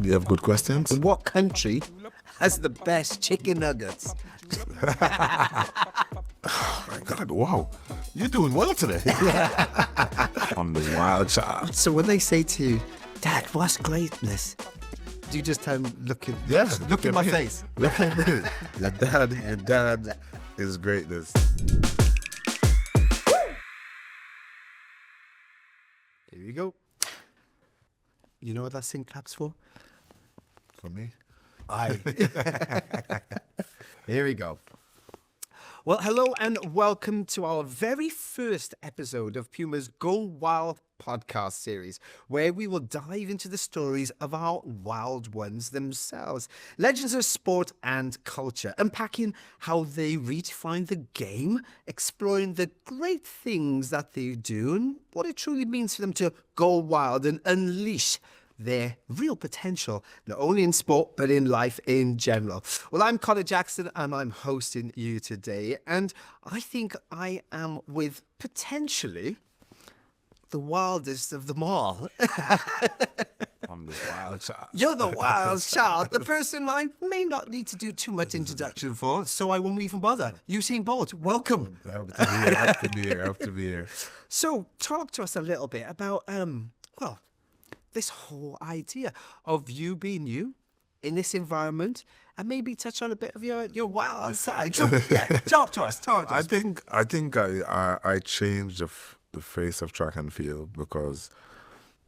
You have good questions? What country has the best chicken nuggets? Oh my God, wow. You're doing well today. I'm the wild child. So when they say to you, Dad, what's greatness? Do you just tell them, look in my face? Your dad is greatness. Here you go. You know what that thing claps for? For me? Aye. Here we go. Well, hello and welcome to our very first episode of PUMA's Go Wild Podcast series, where we will dive into the stories of our wild ones themselves, legends of sport and culture, unpacking how they redefine the game, exploring the great things that they do and what it truly means for them to go wild and unleash their real potential, not only in sport, but in life in general. Well, I'm Colin Jackson and I'm hosting you today. And I think I am with potentially the wildest of them all. I'm the wild child. You're the wild child, the person I may not need to do too much introduction for, so I won't even bother. Usain Bolt, welcome. Happy to be here. So talk to us a little bit about, this whole idea of you being you in this environment, and maybe touch on a bit of your wild side. So, talk to us. I think I changed the face of track and field because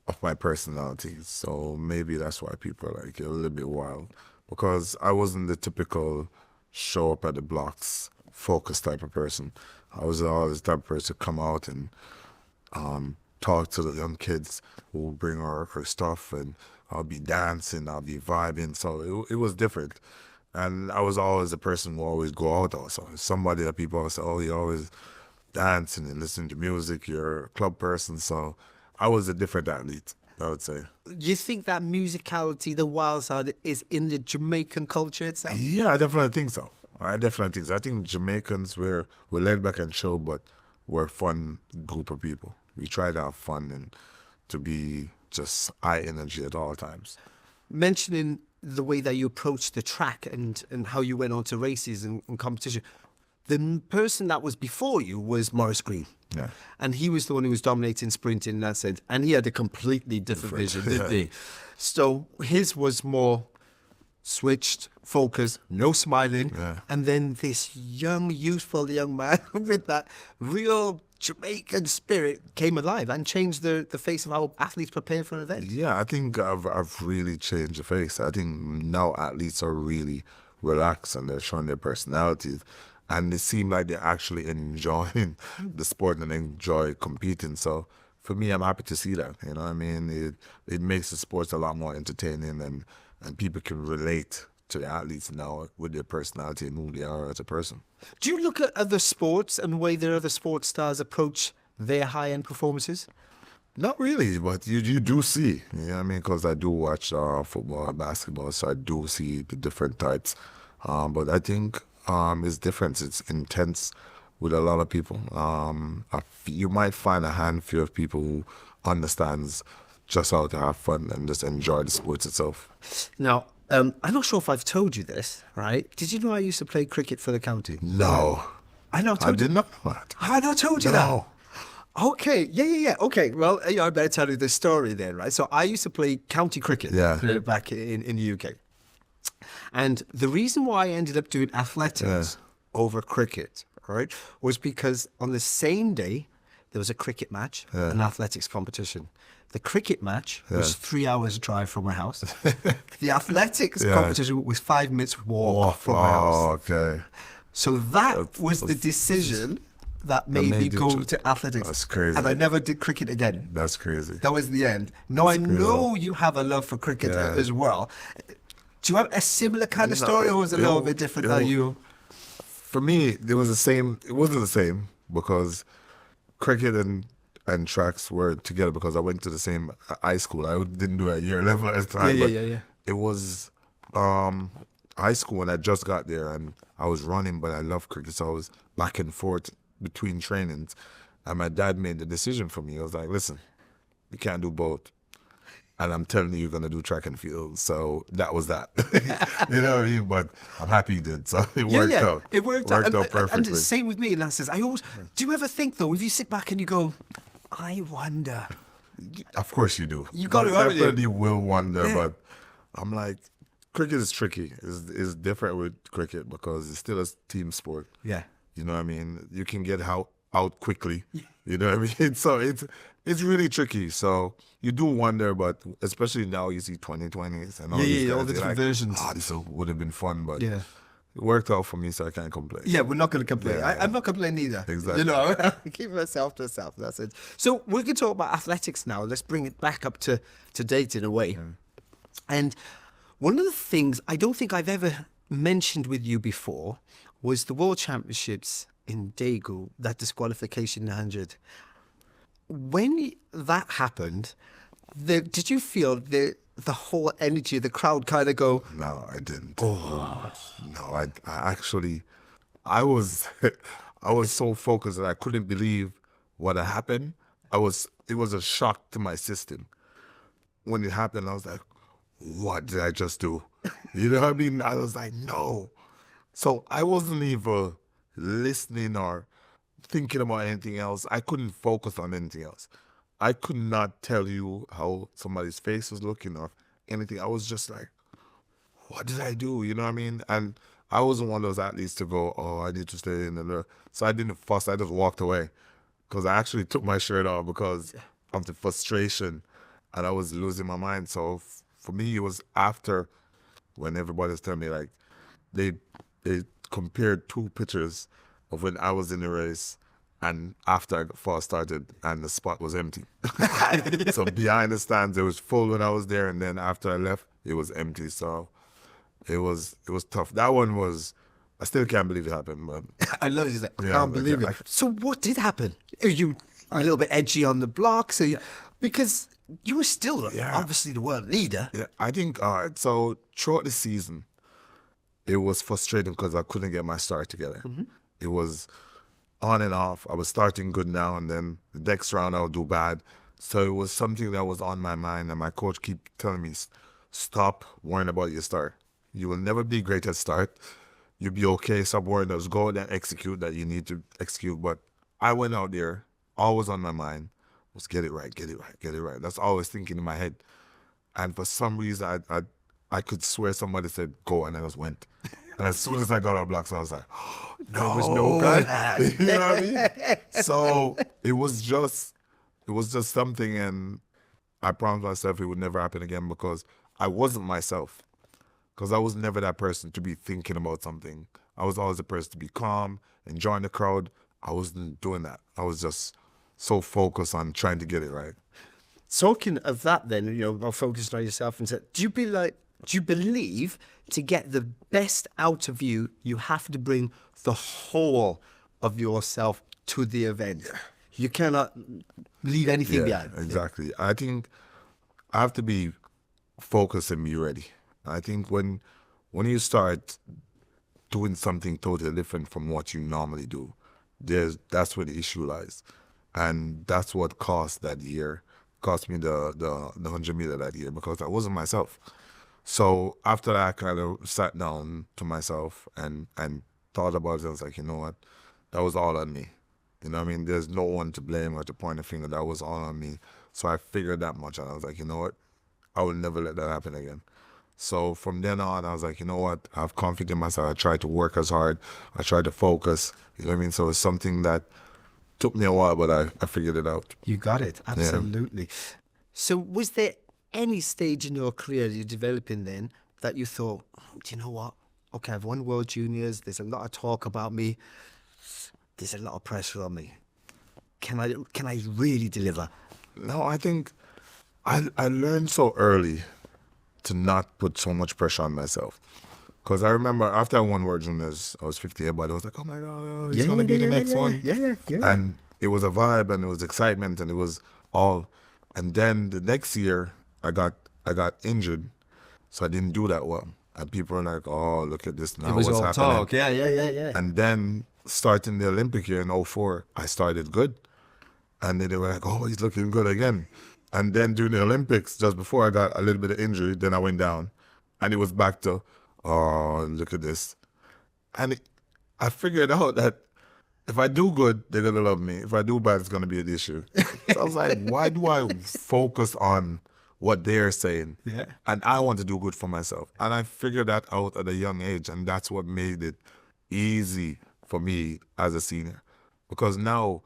of my personality. So maybe that's why people are like a little bit wild, because I wasn't the typical show up at the blocks, focus type of person. I was always the type of person to come out and talk to the young kids who bring her stuff, and I'll be dancing, I'll be vibing. So it was different. And I was always the person who always go out also. Somebody that people always say, oh, you're always dancing and listening to music, you're a club person. So I was a different athlete, I would say. Do you think that musicality, the wild side, is in the Jamaican culture itself? Yeah, I definitely think so. I think Jamaicans, we're laid back and chill, but we're a fun group of people. We try to have fun and to be just high energy at all times. Mentioning the way that you approached the track and how you went on to races and competition, the person that was before you was Maurice Green. Yeah. And he was the one who was dominating sprinting in that sense. And he had a completely different vision, didn't he? So his was more switched, focused, no smiling. Yeah. And then this young, youthful young man with that real Jamaican spirit came alive and changed the face of how athletes prepare for an event. Yeah, I think I've really changed the face. I think now athletes are really relaxed and they're showing their personalities. And it seems like they're actually enjoying the sport and enjoy competing. So for me, I'm happy to see that. You know what I mean? It makes the sports a lot more entertaining, and people can relate to the athletes now with their personality and who they are as a person. Do you look at other sports and the way that other sports stars approach their high-end performances? Not really, but you do see, you know what I mean? Because I do watch football and basketball, so I do see the different types. But I think it's different. It's intense with a lot of people. You might find a handful of people who understands just how to have fun and just enjoy the sports itself. Now, I'm not sure if I've told you this, right? Did you know I used to play cricket for the county? No. I did not know that. I not told you that. Okay, yeah. Okay, well, I better tell you the story then, right? So I used to play county cricket back in the UK. And the reason why I ended up doing athletics over cricket, right, was because on the same day, there was a cricket match, an athletics competition. The cricket match was 3 hours drive from my house. The athletics competition was 5 minutes walk from my house. Oh, okay. So that was the decision that made me go to athletics. That's crazy. And I never did cricket again. That's crazy. That was the end. Now, I know you have a love for cricket as well. Do you have a similar kind of story, or was it a little bit different than you? For me, it was the same. It wasn't the same because cricket and tracks were together because I went to the same high school. I didn't do a year level at the time. Yeah. It was high school when I just got there, and I was running, but I love cricket, so I was back and forth between trainings. And my dad made the decision for me. I was like, listen, you can't do both. and I'm telling you, you're going to do track and field. So that was that. You know what I mean? But I'm happy you did. So it worked out. It worked out. Perfectly. And the same with me. And that says, do you ever think though, if you sit back and you go, I wonder. Of course you do. You got to definitely will wonder, but I'm like, cricket is tricky. It's different with cricket because it's still a team sport. Yeah. You know what I mean? You can get out quickly. You know what I mean? So it's really tricky. So you do wonder, but especially now you see 2020s and all these guys, all the different versions. This would have been fun, but Yeah. it worked out for me, so I can't complain. Yeah, we're not going to complain. Yeah. I'm not complaining either. Exactly. You know, keep myself to myself. That's it. So we can talk about athletics now. Let's bring it back up to date in a way. And one of the things I don't think I've ever mentioned with you before was the World Championships in Daegu, that disqualification 100. When that happened, did you feel the whole energy of the crowd kind of go? No, I didn't. Oh. No, I actually, I was so focused that I couldn't believe what had happened. It was a shock to my system. When it happened, I was like, what did I just do? You know what I mean? I was like, no. So I wasn't even listening or thinking about anything else. I couldn't focus on anything else. I could not tell you how somebody's face was looking or anything. I was just like, what did I do? You know what I mean? And I wasn't one of those athletes to go, oh, I need to stay in the... So I didn't fuss. I just walked away because I actually took my shirt off because of the frustration and I was losing my mind. So for me, it was after when everybody was telling me, like, they compared two pictures of when I was in the race and after I first started and the spot was empty. So behind the stands, it was full when I was there, and then after I left, it was empty. So it was tough. That one was, I still can't believe it happened, but I love it. I Yeah, can't but believe yeah, it. So what did happen? Are you a little bit edgy on the block? Because you were still obviously the world leader. yeah, I think, so throughout the season, it was frustrating because I couldn't get my start together. It was on and off. I was starting good now, and then the next round I'll do bad. So it was something that was on my mind, and my coach keep telling me, stop worrying about your start. You will never be great at start. You'll be okay. Stop worrying. Just go and execute that you need to execute. But I went out there, always on my mind was get it right, get it right, get it right. That's always thinking in my head. And for some reason, I could swear somebody said go, and I just went. And as soon as I got our blocks, I was like, no, There was no good. you know what I mean? So it was just something, and I promised myself it would never happen again because I wasn't myself. Because I was never that person to be thinking about something. I was always the person to be calm, enjoying the crowd. I wasn't doing that. I was just so focused on trying to get it right. Talking of that then, about focusing on yourself, and do you believe to get the best out of you, you have to bring the whole of yourself to the event? You cannot leave anything behind. Exactly. I think I have to be focused and be ready. I think when you start doing something totally different from what you normally do, that's where the issue lies. And that's what cost me the 100 meter that year, because I wasn't myself. So after that, I kind of sat down to myself and thought about it. I was like, you know what? That was all on me. You know what I mean? There's no one to blame or to point a finger. That was all on me. So I figured that much, and I was like, you know what? I will never let that happen again. So from then on, I was like, you know what? I have confidence in myself. I tried to work as hard. I tried to focus. You know what I mean? So it's something that took me a while, but I figured it out. You got it. Absolutely. So was there any stage in your career you're developing then that you thought, do you know what? Okay, I've won World Juniors. There's a lot of talk about me. There's a lot of pressure on me. Can I really deliver? No, I think I learned so early to not put so much pressure on myself. Because I remember after I won World Juniors, I was 50, everybody was like, oh my God, he's going to be the next one. Yeah. And it was a vibe, and it was excitement, and it was all. And then the next year, I got injured, so I didn't do that well. And people were like, oh, look at this now, It was what's all happening? talk. Yeah. And then starting the Olympic year in 2004, I started good. And then they were like, oh, he's looking good again. And then during the Olympics, just before I got a little bit of injury, then I went down. And it was back to, oh, look at this. And I figured out that if I do good, they're going to love me. If I do bad, it's going to be an issue. So I was like, why do I focus on what they're saying? Yeah. And I want to do good for myself. And I figured that out at a young age. And that's what made it easy for me as a senior. Because now,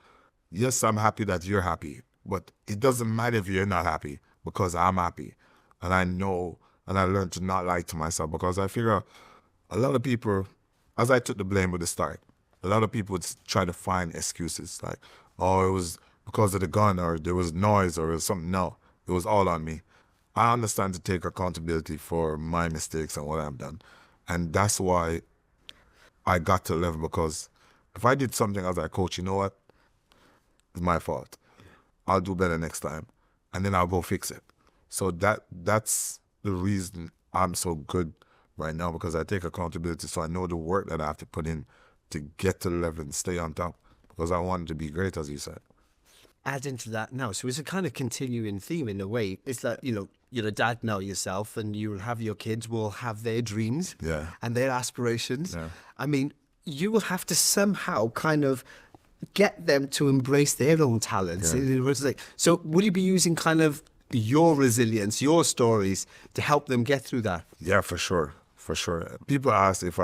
yes, I'm happy that you're happy. But it doesn't matter if you're not happy because I'm happy. And I know, and I learned to not lie to myself because I figure a lot of people, as I took the blame at the start, a lot of people would try to find excuses like, oh, it was because of the gun or there was noise or something. No, it was all on me. I understand to take accountability for my mistakes and what I've done. And that's why I got to 11 because if I did something as a coach, you know what? It's my fault. I'll do better next time. And then I'll go fix it. So that's the reason I'm so good right now because I take accountability so I know the work that I have to put in to get to the level and stay on top because I want to be great, as you said. Add into that now. So it's a kind of continuing theme in a way. It's that, you're a dad now yourself and you'll have your kids will have their dreams and their aspirations. Yeah. I mean, you will have to somehow kind of get them to embrace their own talents. Yeah. So would you be using kind of your resilience, your stories to help them get through that? Yeah, for sure. For sure. People ask if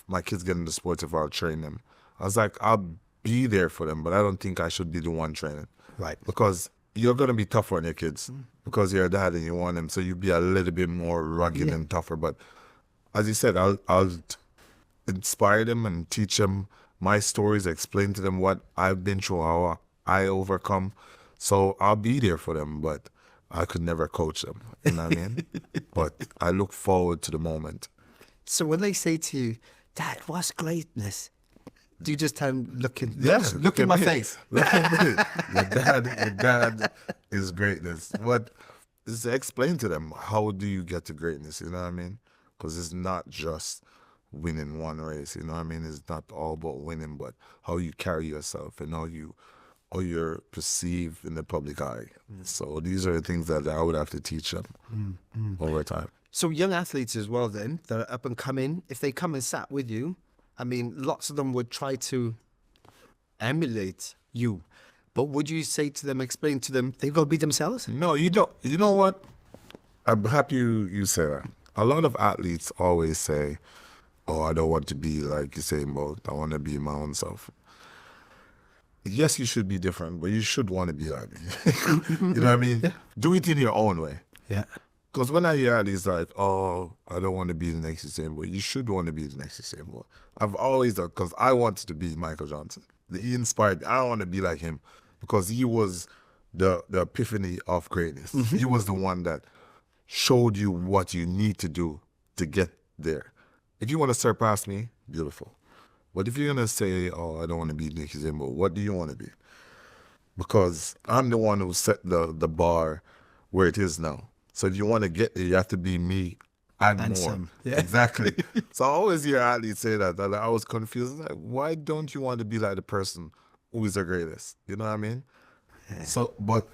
my kids get into sports, if I'll train them. I was like, I'll be there for them, but I don't think I should be the one training. Right. Because you're going to be tougher on your kids because you're a dad and you want them. So you be a little bit more rugged and tougher. But as you said, I'll inspire them and teach them my stories, explain to them what I've been through, how I overcome. So I'll be there for them, but I could never coach them. You know what I mean? But I look forward to the moment. So when they say to you, Dad, what's greatness? Do you just tell them, look in my face? Look at me. Your dad is greatness. But just explain to them, how do you get to greatness? You know what I mean? Because it's not just winning one race. You know what I mean? It's not all about winning, but how you carry yourself and how you're perceived in the public eye. So these are the things that I would have to teach them over time. So young athletes as well then, that are up and coming, if they come and sat with you, I mean, lots of them would try to emulate you. But would you say to them, explain to them, they've got to be themselves? No, you don't. You know what? I'm happy you say that. A lot of athletes always say, oh, I don't want to be like Usain Bolt. I want to be my own self. Yes, you should be different, but you should want to be like me. You know what I mean? Yeah. Do it in your own way. Yeah. Because when I hear athletes like, oh, I don't want to be the next Usain Bolt, you should want to be the next Usain Bolt. I've always done, because I wanted to be Michael Johnson. He inspired me. I want to be like him because he was the epiphany of greatness. He was the one that showed you what you need to do to get there. If you want to surpass me, beautiful. But if you're going to say, oh, I don't want to be Nick Usain Bolt, what do you want to be? Because I'm the one who set the bar where it is now. So if you want to get there, you have to be me and more. Some. Yeah. Exactly. So I always hear athletes say that. I was confused. Like, why don't you want to be like the person who is the greatest? You know what I mean? Yeah. So, but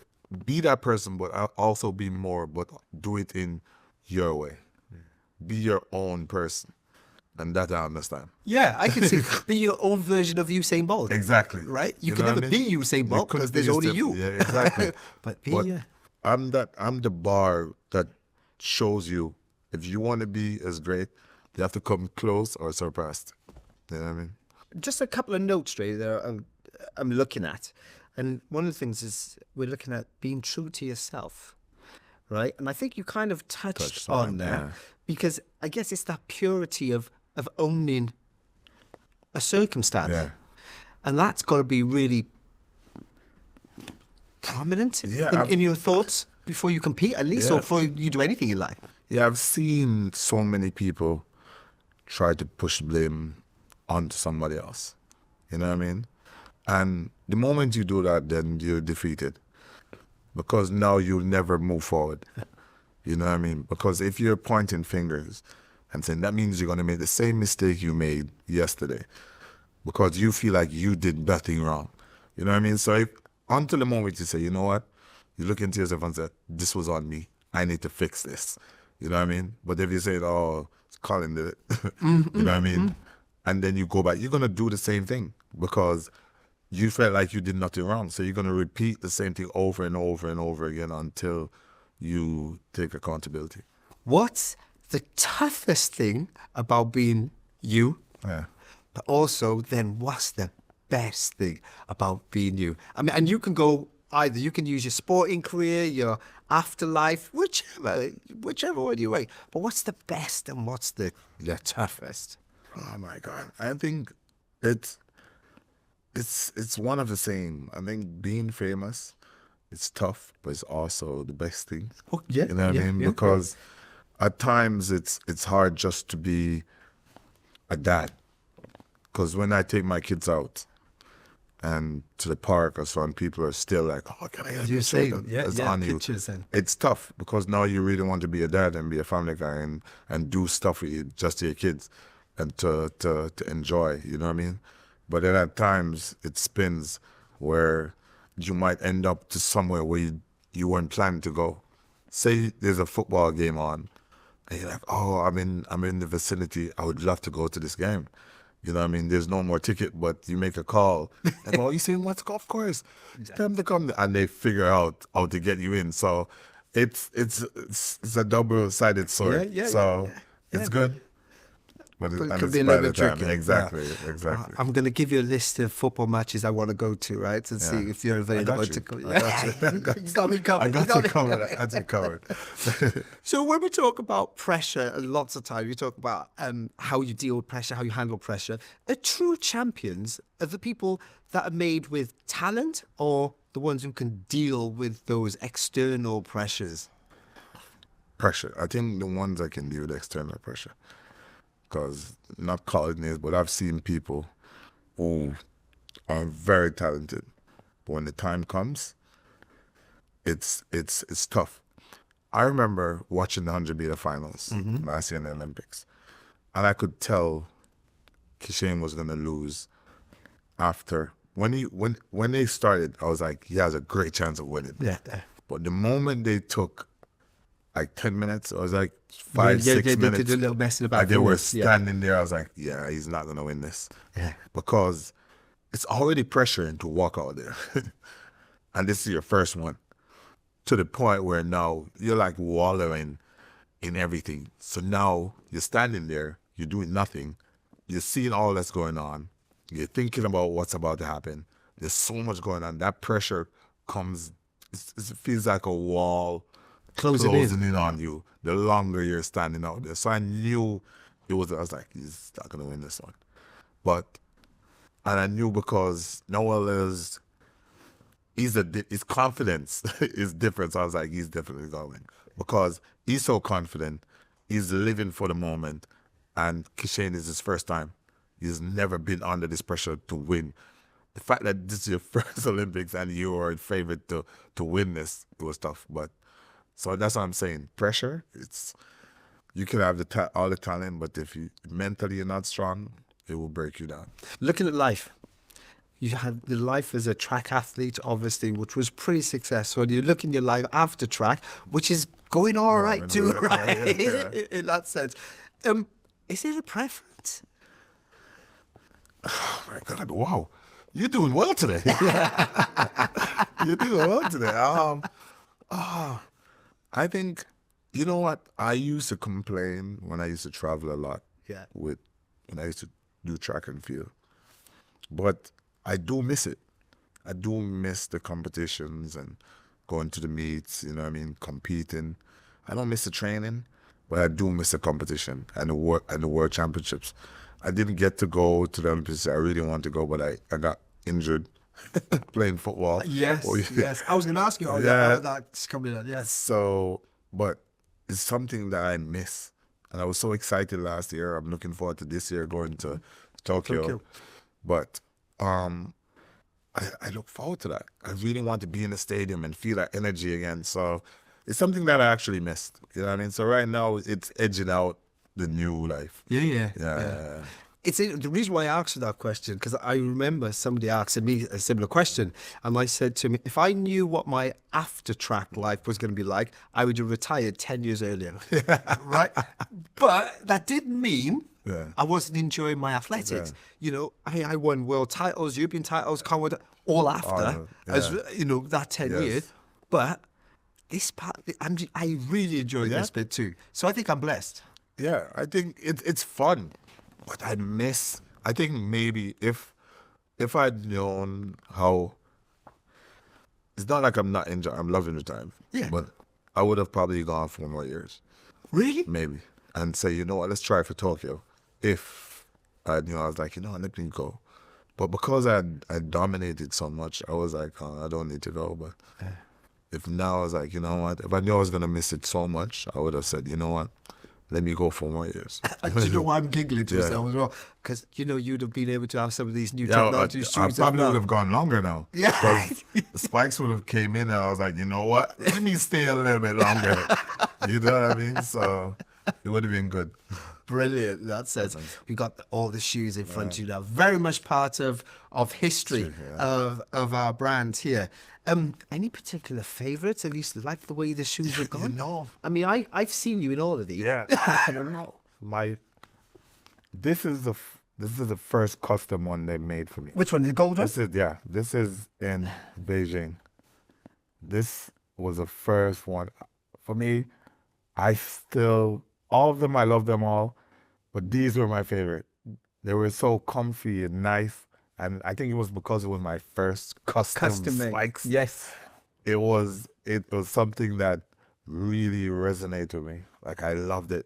be that person, but also be more, but do it in your way. Be your own person. And that I understand. Yeah, I can see. Be your own version of Usain Bolt. Exactly. Right? You can never be Usain Bolt because there's only you. Yeah, exactly. But I'm the bar that shows you if you want to be as great, you have to come close or surpassed. You know what I mean? Just a couple of notes, Trey, there I'm looking at. And one of the things is we're looking at being true to yourself. Right? And I think you kind of touched on there. Because I guess it's that purity of owning a circumstance. Yeah. And that's got to be really prominent in your thoughts before you compete, at least, or before you do anything in life. Yeah, I've seen so many people try to push blame onto somebody else. You know what I mean? And the moment you do that, then you're defeated. Because now you'll never move forward. You know what I mean? Because if you're pointing fingers and saying that means you're going to make the same mistake you made yesterday because you feel like you did nothing wrong. You know what I mean? So until the moment you say, you know what? you look into yourself and say, this was on me. I need to fix this. You know what I mean? But if you say, oh, Colin did it, you know what I mean? And then you go back, you're going to do the same thing because you felt like you did nothing wrong. So you're going to repeat the same thing over and over and over again until you take accountability. What's the toughest thing about being you? Yeah. But also, then what's the best thing about being you? I mean, and you can go either. You can use your sporting career, your afterlife, whichever one you like. But what's the best and what's the toughest? Oh my God. I think it's one of the same. I think being famous, it's tough, but it's also the best thing. Oh, yeah. You know what I mean? Yeah. Because at times it's hard just to be a dad. Because when I take my kids out and to the park or so, and people are still like, oh, can I have You're saying, it's on you. pictures and It's tough because now you really want to be a dad and be a family guy and do stuff with just your kids and to enjoy, you know what I mean? But then at times it spins where you might end up to somewhere where you weren't planning to go. Say there's a football game on and you're like, oh, I'm in the vicinity. I would love to go to this game. You know what I mean? There's no more ticket, but you make a call. And, oh, you saying let's go? Of course. Tell them to come. And they figure out how to get you in. So it's a double-sided sword. It's good. But it and could it's be a by little the bit time. tricky. Exactly. I'm going to give you a list of football matches I want to go to, right? And see if you're available to go. I got you. You got me covered. I got you covered. I got you covered. So when we talk about pressure, lots of time we talk about how you deal with pressure, how you handle pressure. Are true champions are the people that are made with talent or the ones who can deal with those external pressures? Pressure. I think the ones that can deal with external pressure. Because not calling it, but I've seen people who are very talented, but when the time comes, it's tough. I remember watching the 100-meter finals last year in the Olympics, and I could tell Usain was going to lose after when they started. I was like, he has a great chance of winning. Yeah. But the moment they took like 10 minutes, I was like 6 They minutes. did a little messing about. And they were standing there. I was like, yeah, he's not going to win this. Yeah. Because it's already pressuring to walk out there. And this is your first one. To the point where now you're like wallowing in everything. So now you're standing there, you're doing nothing. You're seeing all that's going on. You're thinking about what's about to happen. There's so much going on. That pressure comes, it feels like a wall closing in on you the longer you're standing out there. So I knew I was like, he's not going to win this one. And I knew because Noel his confidence is different. So I was like, he's definitely going to win. Because he's so confident, he's living for the moment. And Usain is his first time. He's never been under this pressure to win. The fact that this is your first Olympics and you are favorite to win this, it was tough. But so that's what I'm saying. Pressure, you can have all the talent, but if you mentally you're not strong, it will break you down. Looking at life, you had the life as a track athlete, obviously, which was pretty successful. You look in your life after track, which is going all right too, right? Yeah. In that sense. Is there a preference? Oh my God! Wow, you're doing well today. You're doing well today. I think, you know what? I used to complain when I used to travel a lot. Yeah. When I used to do track and field, but I do miss it. I do miss the competitions and going to the meets. You know what I mean? Competing. I don't miss the training, but I do miss the competition and the world championships. I didn't get to go to the Olympics. I really wanted to go, but I got injured playing football. Yes. I was going to ask you how that's coming out. Yes. So, but it's something that I miss. And I was so excited last year. I'm looking forward to this year going to Tokyo. But I look forward to that. I really want to be in the stadium and feel that energy again. So it's something that I actually missed. You know what I mean? So right now it's edging out the new life. Yeah. The reason why I asked that question, because I remember somebody asking me a similar question, and I said to him, if I knew what my after track life was going to be like, I would have retired 10 years earlier. Right? But that didn't mean I wasn't enjoying my athletics. You know, I won world titles, European titles, Commonwealth, all after, as you know, that 10 years. But this part, I really enjoyed this bit too. So I think I'm blessed. Yeah, I think it's fun, but I think maybe if I'd known how, it's not like I'm not enjoying, I'm loving the time. Yeah. But I would have probably gone 4 more years. Really? Maybe. And say, you know what, let's try for Tokyo. If I knew, I was like, you know what, let me go. But because I dominated so much, I was like, oh, I don't need to go. But if now I was like, you know what, if I knew I was going to miss it so much, I would have said, you know what, let me go 4 more years. Do you know why I'm giggling to myself as well? Because, you know, you'd have been able to have some of these new technology shoes. I probably would have gone longer now. Yeah. Because the spikes would have came in and I was like, you know what, let me stay a little bit longer. You know what I mean? So it would have been good. Brilliant. That says we got all the shoes in front of you now. Very much part of history of our brand here. Any particular favourites? At least like the way the shoes have gone? No. I mean, I've seen you in all of these. Yeah. I don't know. This is the first custom one they made for me. Which one? The gold one? This is in Beijing. This was the first one for me. All of them, I love them all, but these were my favorite. They were so comfy and nice, and I think it was because it was my first custom made. spikes. Yes. It was something that really resonated with me. Like, I loved it.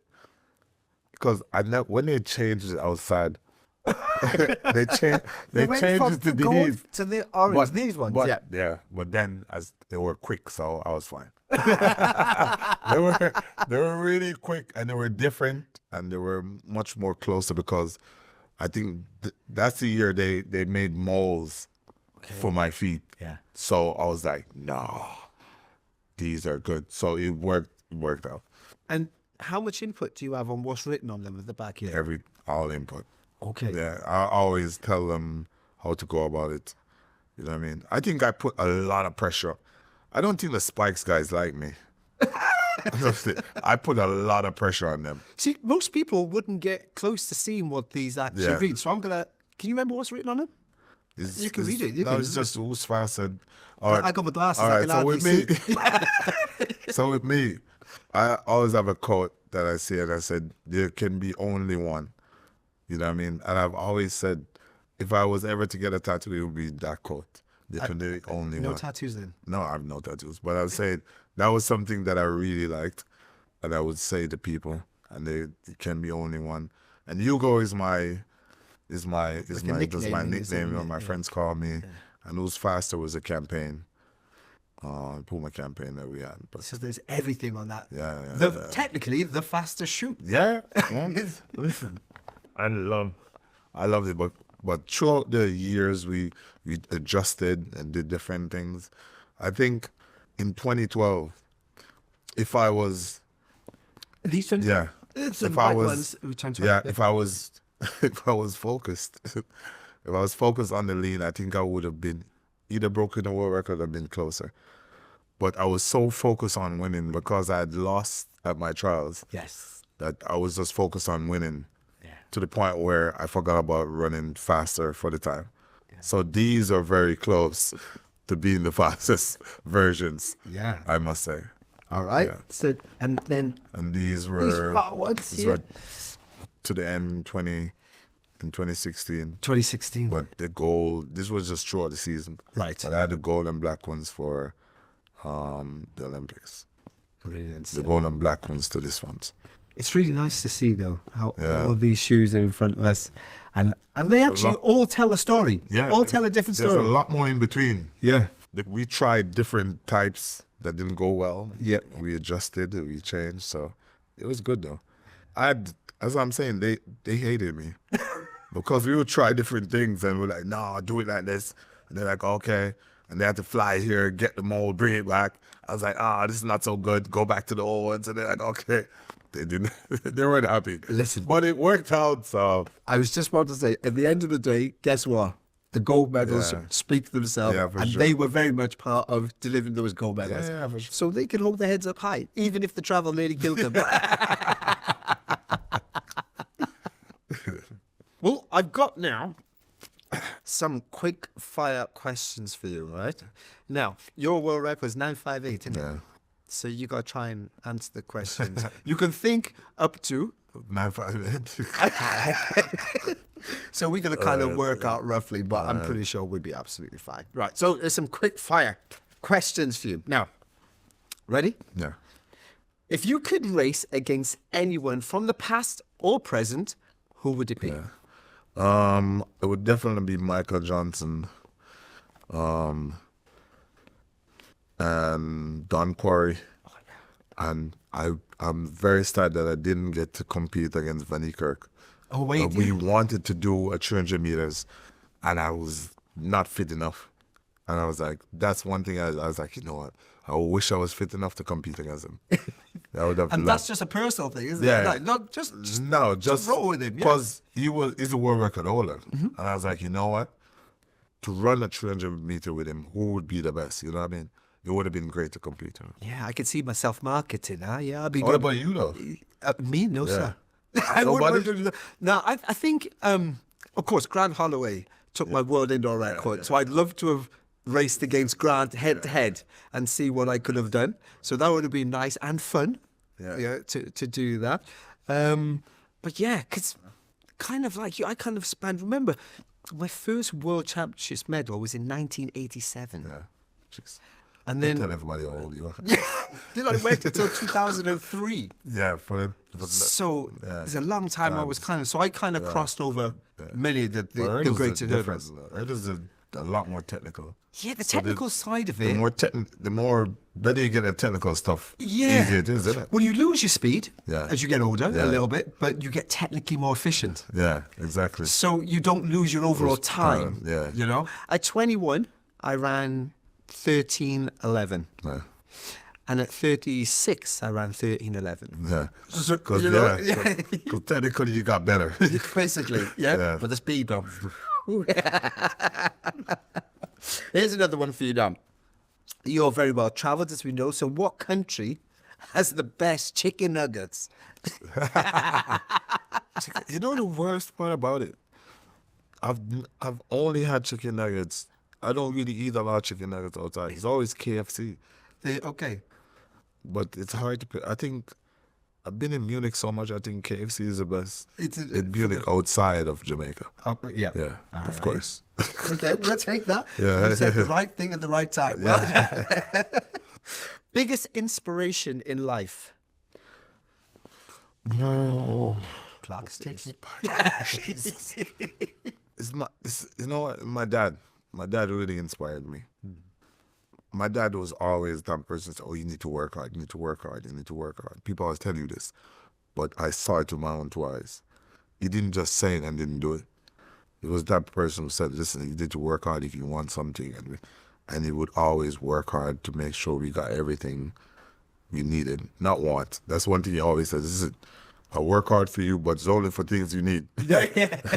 Because when they changed it outside, they changed it to these. To the orange, these ones, But then as they were quick, so I was fine. They were really quick and they were different and they were much more closer because I think that's the year they made molds for my feet. Yeah. So I was like, no, these are good. So it worked out. And how much input do you have on what's written on them at the back here? All input. Okay. Yeah, I always tell them how to go about it. You know what I mean? I think I put a lot of pressure. I don't think the Spikes guys like me. I put a lot of pressure on them. See, most people wouldn't get close to seeing what these actually read. So can you remember what's written on them? You can read it. It's just who's faster. I got my glasses. All right, so with me, so with me, I always have a quote that I say, and I said, there can be only one. You know what I mean? And I've always said, if I was ever to get a tattoo, it would be that quote. There can be only one. No tattoos then? No, I have no tattoos. But I was saying that was something that I really liked, and I would say to people, and it can be only one. And Hugo is my nickname. My friends call me. Yeah. And Who's Faster was a campaign, PUMA campaign that we had. But so there's everything on that. Yeah. Technically, the faster shoot. Yeah. Listen, I loved it, but throughout the years we adjusted and did different things. I think in 2012, if I was focused, if I was focused on the lean, I think I would have been either broken the world record or been closer. But I was so focused on winning because I had lost at my trials. Yes. That I was just focused on winning. To the point where I forgot about running faster for the time. Yeah. So these are very close to being the fastest versions. Yeah, I must say. All right. Yeah. So and these were to the end in 2016. 2016. But the gold. This was just throughout the season. Right. But I had the gold and black ones for the Olympics. Brilliant. The gold and black ones to this ones. It's really nice to see, though, how all of these shoes are in front of us. And they actually all tell a story. Yeah. All tell a different story. There's a lot more in between. Yeah. We tried different types that didn't go well. Yeah. We adjusted, we changed. So it was good, though. As I'm saying, they hated me. Because we would try different things and we're like, no, do it like this. And they're like, okay. And they had to fly here, get the mold, bring it back. I was like, this is not so good. Go back to the old ones. And they're like, okay. They didn't. They weren't happy. Listen. But it worked out. So I was just about to say, at the end of the day, guess what? The gold medals Yeah. speak for themselves, Yeah, for and sure. they were very much part of delivering those gold medals. Yeah, for sure. So they can hold their heads up high, even if the travel nearly killed them. Well, I've got now some quick fire questions for you, right? Now, your world record was 958, isn't it? yeah. So you got to try and answer the questions. You can think up to. 958. So we're going to kind of work out roughly, but I'm pretty sure we'll be absolutely fine. Right. So there's some quick fire questions for you. Now, ready? Yeah. If you could race against anyone from the past or present, who would it be? Yeah. It would definitely be Michael Johnson, and Don Quarry, and I'm very sad that I didn't get to compete against Vannie Kirk. Oh, wait. We wanted to do a 300 meters, and I was not fit enough. And I was like, that's one thing I was like, you know what? I wish I was fit enough to compete against him. I would have And loved- that's just a personal thing, isn't Yeah. it? Like, not just No, just roll with him, yeah. because he's a world record holder. And I was like, you know what? To run a 300 meter with him, who would be the best? You know what I mean? It would have been great to compete. Yeah, I could see myself marketing. Yeah, I'd be What good. about you though? Me? No, sir. I Nobody? wouldn't. No, I think, of course, Grant Holloway took my world indoor record. So I'd love to have raced against Grant head to head and see what I could have done. So that would have been nice and fun. Yeah. To do that. But yeah, because kind of like you, I kind of spanned. Remember, my first World Championships medal was in 1987. Yeah. Jeez. And Tell then everybody how old you are. then I went until 2003. Yeah, So it's a long time I was so I kind of crossed over many of the great hurdles. It is a lot more technical. Yeah, the technical side of The it. more better you get at technical stuff, Yeah. easier it is, isn't it? Well, you lose your speed Yeah. as you get older Yeah. a little bit, but you get technically more efficient. Yeah, exactly. So you don't lose your overall time. yeah. You know, at 21, I ran 13:11. Yeah. And at 36, I ran 13:11. Yeah. So, Because you know, technically you got better. basically, yeah, Yeah. but the speed bump. Here's another one for you, Dan. You're very well travelled, as we know. So, what country has the best chicken nuggets? You know the worst part about it? I've only had chicken nuggets. I don't really eat a lot of chicken nuggets outside. It's always KFC. Okay. But it's hard to pick. I think I've been in Munich so much, I think KFC is the best. It's in Munich, outside of Jamaica. Yeah. Yeah, All of right. course. Okay, we'll take that. Yeah. You said the right thing at the right time. Biggest inspiration in life? No. Clock sticks. It's not. You know what? My dad really inspired me. My dad was always that person who said, oh, you need to work hard, you need to work hard, you need to work hard. People always tell you this, but I saw it with my own two eyes. He didn't just say it and didn't do it. It was that person who said, listen, you need to work hard if you want something. And he would always work hard to make sure we got everything we needed, not want. That's one thing he always says. Listen, I work hard for you, but it's only for things you need.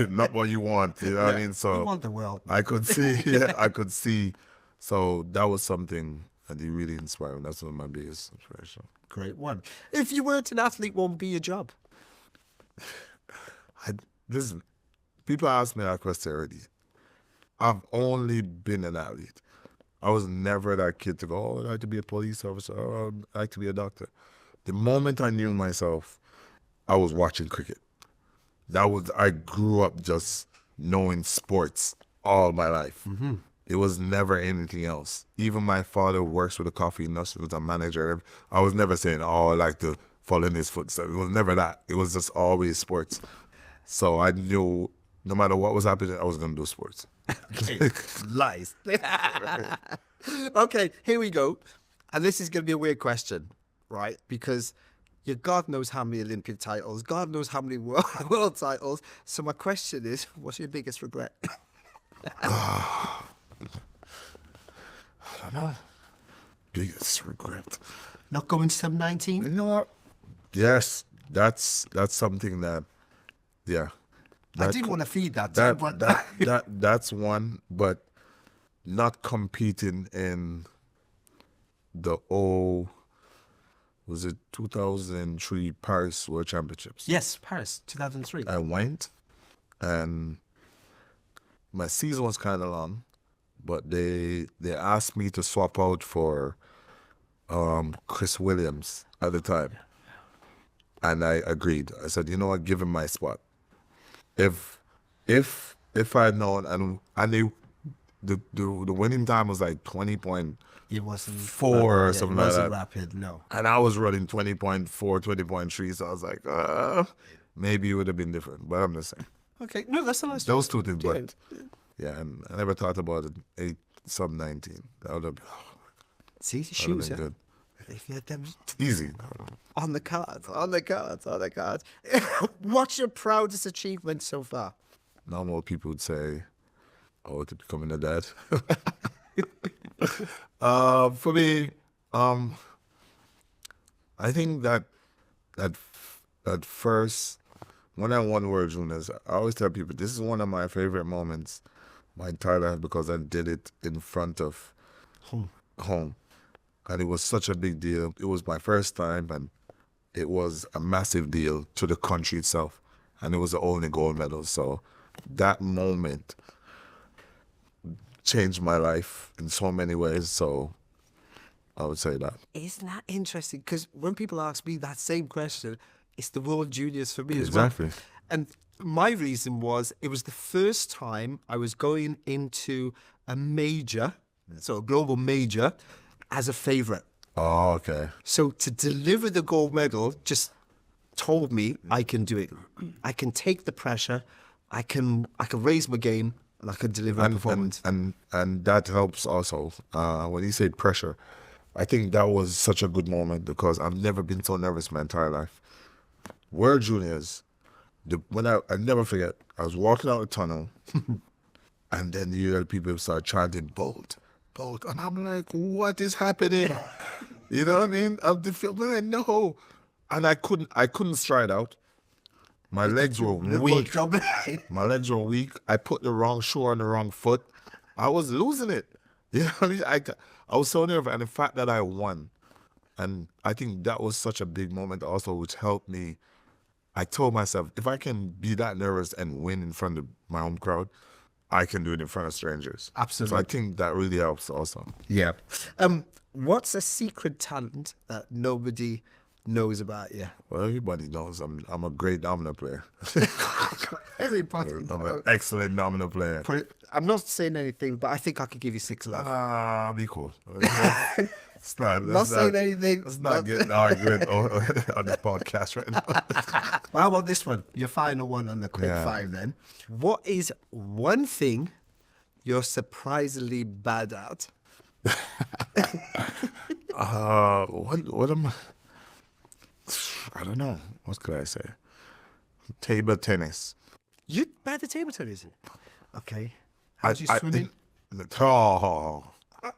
Not what you want. You know what I mean? So You want the world. I could see, I could see. So that was something that he really inspired me. That's one of my biggest inspiration. Great one. If you weren't an athlete, what would be your job? Listen, people ask me that question already. I've only been an athlete. I was never that kid to go, oh, I'd like to be a police officer, or I'd like to be a doctor. The moment I knew myself, I was watching cricket. I grew up just knowing sports all my life. Mm-hmm. It was never anything else. Even my father works with a coffee industry, was a manager. I was never saying, oh, I like to follow in his footsteps. It was never that. It was just always sports. So I knew no matter what was happening, I was going to do sports. Okay. Lies. Okay, here we go. And this is going to be a weird question, right? Because God knows how many Olympic titles, God knows how many world titles. So my question is, what's your biggest regret? I don't know. Biggest regret. Not going to some 19? You know what? Yes, that's something that, yeah, I that didn't want to feed that, that but that's one, but not competing in the was it 2003 Paris World Championships? yes, Paris, 2003. I went, and my season was kind of long, but they asked me to swap out for Chris Williams at the time, and I agreed. I said, you know what, give him my spot. If I had known, and I knew the winning time was like 20.4 It wasn't or something it like wasn't that. rapid, no. And I was running 20.4, 20.3, so I was like, maybe it would have been different. But I'm just saying. Okay, no, that's a nice. Those two things, Yeah. but yeah, and I never thought about it. 8 sub 19. That would have See, the been shoes, yeah. good. If you had them Easy. on the cards. What's your proudest achievement so far? Normal people would say, oh, to becoming a dad. For me, I think that first, when I won World Juniors, I always tell people this is one of my favorite moments my entire life because I did it in front of home. And it was such a big deal. It was my first time, and it was a massive deal to the country itself. And it was the only gold medal. So that moment changed my life in so many ways. So I would say that. Isn't that interesting? Because when people ask me that same question, it's the World Juniors for me as Exactly. well. And my reason was it was the first time I was going into a major, so a global major, as a favourite. Oh, okay. So to deliver the gold medal just told me I can do it. I can take the pressure. I can raise my game, and I can deliver a performance. And that helps also. When you say pressure, I think that was such a good moment because I've never been so nervous my entire life. World Juniors, when I never forget, I was walking out the tunnel, and then you hear people start chanting Bolt, Bolt, and I'm like, what is happening? You know what I mean? I'm like, no, and I couldn't stride out. My legs were weak. My legs were weak. I put the wrong shoe on the wrong foot. I was losing it. You know what I mean? I was so nervous, and the fact that I won, and I think that was such a big moment also, which helped me. I told myself, if I can be that nervous and win in front of my home crowd, I can do it in front of strangers. Absolutely. So I think that really helps also. Yeah. What's a secret talent that nobody knows about you? Well, everybody knows I'm a great domino player. Everybody. I'm an excellent domino player. I'm not saying anything, but I think I could give you 6 love. Be cool. It's not saying anything. Let's not get arguing on the podcast right now. Well, how about this one? Your final one on the Quickfire then. What is one thing you're surprisingly bad at? What am I don't know. What could I say? Table tennis. You're bad at table tennis? Okay. How's you swimming?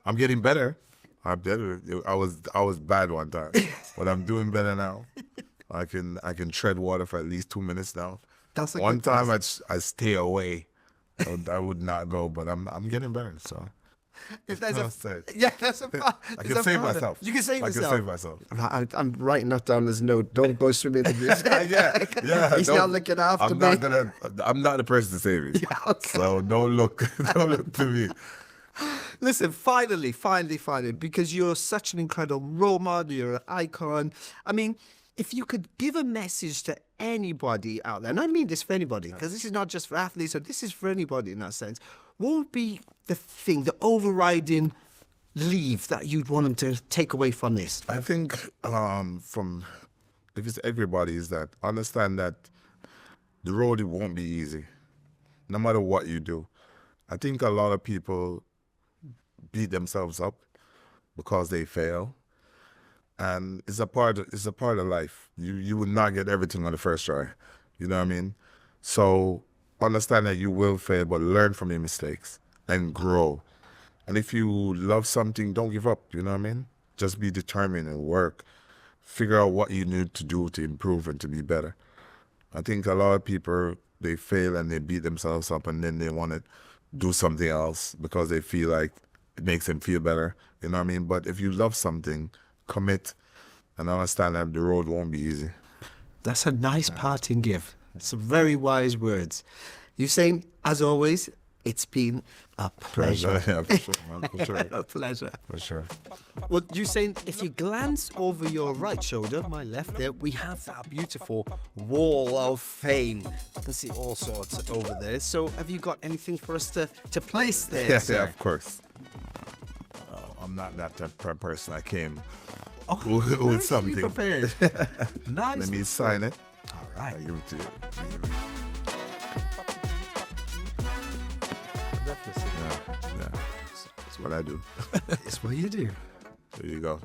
I'm getting better. I'm better. I was bad one time, but I'm doing better now. I can tread water for at least 2 minutes now. That's a one good time I stay away. I would not go, but I'm getting better. So if there's That's it. that's a I can save myself. You can save yourself. I can save myself. I'm writing that down as a note. Don't go swimming in this. yeah. He's not looking after me. I'm not the person to save you. Yeah, okay. So don't look to me. Listen, finally, because you're such an incredible role model, you're an icon. I mean, if you could give a message to anybody out there, and I mean this for anybody, because this is not just for athletes, so this is for anybody in that sense, what would be the thing, the overriding leave that you'd want them to take away from this? I think from if it's everybody is that understand that the road, it won't be easy, no matter what you do. I think a lot of people beat themselves up because they fail, and it's a part of life. You will not get everything on the first try. You know what I mean? So understand that you will fail, but learn from your mistakes and grow. And if you love something, don't give up. You know what I mean? Just be determined and work figure out what you need to do to improve and to be better. I think a lot of people, they fail and they beat themselves up, and then they want to do something else because they feel like it makes them feel better. You know what I mean? But if you love something, commit and understand that the road won't be easy. That's a nice parting gift. Some very wise words. Usain, as always, it's been a pleasure. Yeah, for sure, man, for sure. A pleasure. For sure. Well, Usain, if you glance over your right shoulder, my left there, we have that beautiful wall of fame. I can see all sorts over there. So have you got anything for us to place there, Yeah, sir? yeah, of course. I'm not that type of person. I came very with something. prepared. Nice. Let me sign it. All right. I give it to you. Yeah, that's what I do. It's what you do. There you go.